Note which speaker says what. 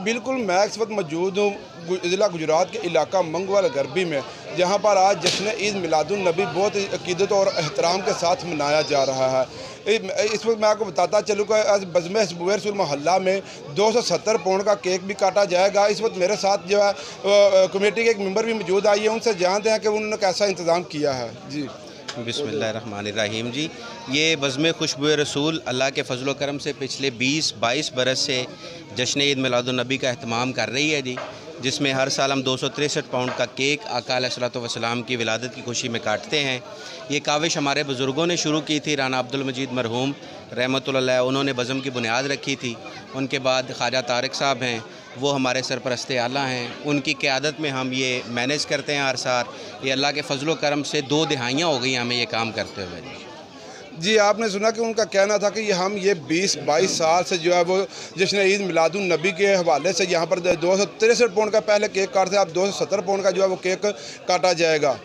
Speaker 1: बिल्कुल, मैं इस वक्त मौजूद हूँ ज़िला गुजरात के इलाका मंगवाल गरबी में, जहाँ पर आज जश्न ईद मिलादुन नबी बहुत ही अकीदत और एहतराम के साथ मनाया जा रहा है। इस वक्त मैं आपको बताता चलूँ कि आज बज़्म हिज़्ब रसूल मोहल्ला में 270 पाउंड का केक भी काटा जाएगा। इस वक्त मेरे साथ जो है कमेटी के एक मेंबर भी मौजूद आई है, उनसे जानते हैं कि उन्होंने कैसा इंतज़ाम किया है। जी
Speaker 2: बिस्मिल्लाहिर्रहमानिर्रहीम जी। ये बज़्म खुशबू रसूल अल्लाह के फ़ज़ल व करम से पिछले 20-22 बरस से जश्न ईद मिलादुन नबी का अहतमाम कर रही है जी, जिसमें हर साल हम 263 पाउंड का केक आका अलैहिस्सलातु वस्सलाम की विलादत की खुशी में काटते हैं। ये काविश हमारे बुज़ुर्गों ने शुरू की थी। राना अब्दुल मजीद मरहूम रहमतुल्लाह अलैह, उन्होंने बज़्म की बुनियाद रखी थी। उनके बाद ख्वाजा तारिक साहब हैं, वो हमारे सरपरस्त आला हैं। उनकी क़यादत में हम ये मैनेज करते हैं हर साल। ये अल्लाह के फ़ज़ल व करम से 2 दिहाइयाँ हो गई हमें ये काम करते हुए।
Speaker 1: जी, आपने सुना कि उनका कहना था कि हम ये 20-22 साल से जो है वो जश्न ईद मिलादुन नबी के हवाले से यहाँ पर 263 पाउंड का पहले केक काटते हैं, अब 270 पाउंड का जो है वो केक काटा जाएगा।